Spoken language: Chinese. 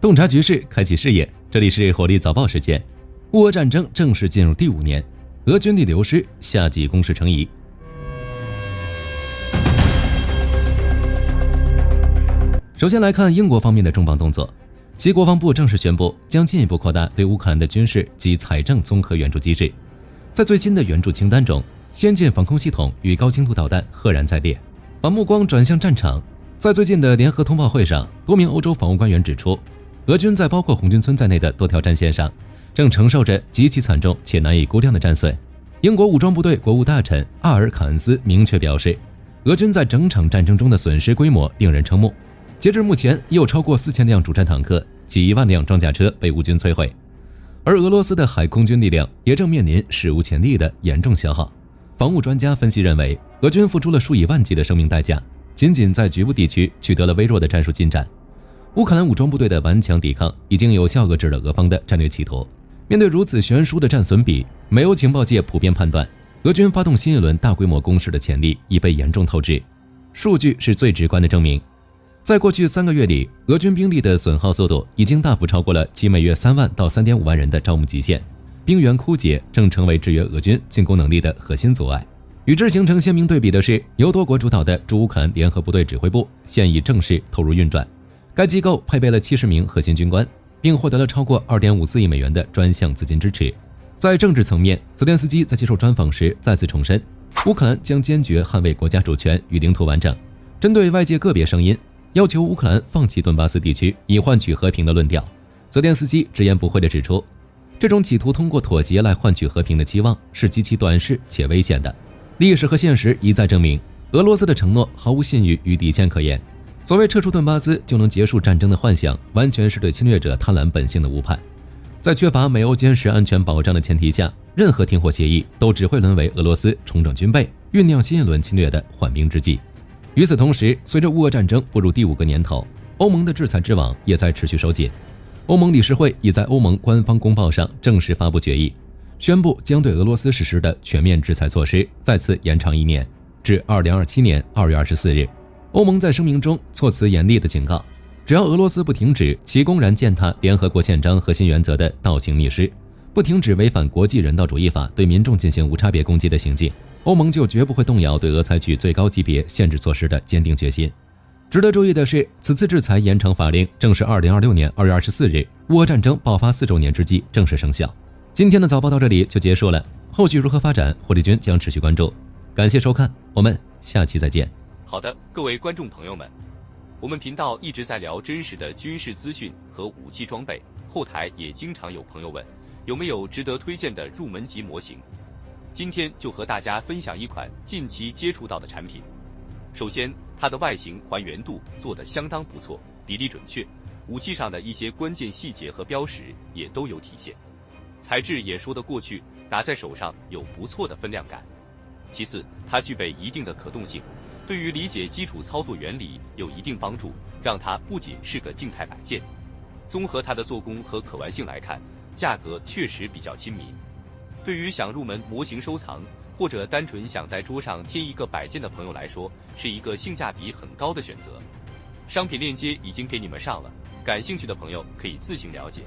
洞察局势，开启视野。这里是火力早报时间。乌俄战争正式进入第5年，俄军力流失，夏季攻势成疑。首先来看英国方面的重磅动作，其国防部正式宣布将进一步扩大对乌克兰的军事及财政综合援助机制。在最新的援助清单中，先进防空系统与高精度导弹赫然在列。把目光转向战场，在最近的联合通报会上，多名欧洲防务官员指出，俄军在包括红军村在内的多条战线上，正承受着极其惨重且难以估量的战损。英国武装部队国务大臣阿尔卡恩斯明确表示，俄军在整场战争中的损失规模令人瞠目。截至目前，已有超过4000辆主战坦克及1万辆装甲车被乌军摧毁，而俄罗斯的海空军力量也正面临史无前例的严重消耗。防务专家分析认为，俄军付出了数以万计的生命代价，仅仅在局部地区取得了微弱的战术进展。乌克兰武装部队的顽强抵抗已经有效遏制了俄方的战略企图。面对如此悬殊的战损比，美欧情报界普遍判断，俄军发动新一轮大规模攻势的潜力已被严重透支。数据是最直观的证明。在过去3个月里，俄军兵力的损耗速度已经大幅超过了其每月3万到3.5万人的招募极限，兵源枯竭正成为制约俄军进攻能力的核心阻碍。与之形成鲜明对比的是，由多国主导的驻乌克兰联合部队指挥部现已正式投入运转。该机构配备了70名核心军官，并获得了超过2.54亿美元的专项资金支持。在政治层面，泽连斯基在接受专访时再次重申，乌克兰将坚决捍卫国家主权与领土完整。针对外界个别声音要求乌克兰放弃顿巴斯地区以换取和平的论调，泽连斯基直言不讳地指出，这种企图通过妥协来换取和平的期望是极其短视且危险的。历史和现实一再证明，俄罗斯的承诺毫无信誉与底线可言。所谓撤出顿巴斯就能结束战争的幻想，完全是对侵略者贪婪本性的误判。在缺乏美欧坚实安全保障的前提下，任何停火协议都只会沦为俄罗斯重整军备、酝酿新一轮侵略的缓兵之计。与此同时，随着乌俄战争步入第5个年头，欧盟的制裁之网也在持续收紧。欧盟理事会已在欧盟官方公报上正式发布决议，宣布将对俄罗斯实施的全面制裁措施再次延长1年，至2027年2月24日。欧盟在声明中措辞严厉地警告，只要俄罗斯不停止其公然践踏联合国宪章核心原则的倒行逆施，不停止违反国际人道主义法对民众进行无差别攻击的行径，欧盟就绝不会动摇对俄采取最高级别限制措施的坚定决心。值得注意的是，此次制裁延长法令正是2026年2月24日乌俄战争爆发4周年之际正式生效。今天的早报到这里就结束了，后续如何发展，火力军将持续关注。感谢收看，我们下期再见。好的，各位观众朋友们，我们频道一直在聊真实的军事资讯和武器装备，后台也经常有朋友问，有没有值得推荐的入门级模型？今天就和大家分享一款近期接触到的产品。首先，它的外形还原度做得相当不错，比例准确，武器上的一些关键细节和标识也都有体现，材质也说得过去，拿在手上有不错的分量感。其次，它具备一定的可动性，对于理解基础操作原理有一定帮助，让它不仅是个静态摆件。综合它的做工和可玩性来看，价格确实比较亲民。对于想入门模型收藏，或者单纯想在桌上贴一个摆件的朋友来说，是一个性价比很高的选择。商品链接已经给你们上了，感兴趣的朋友可以自行了解。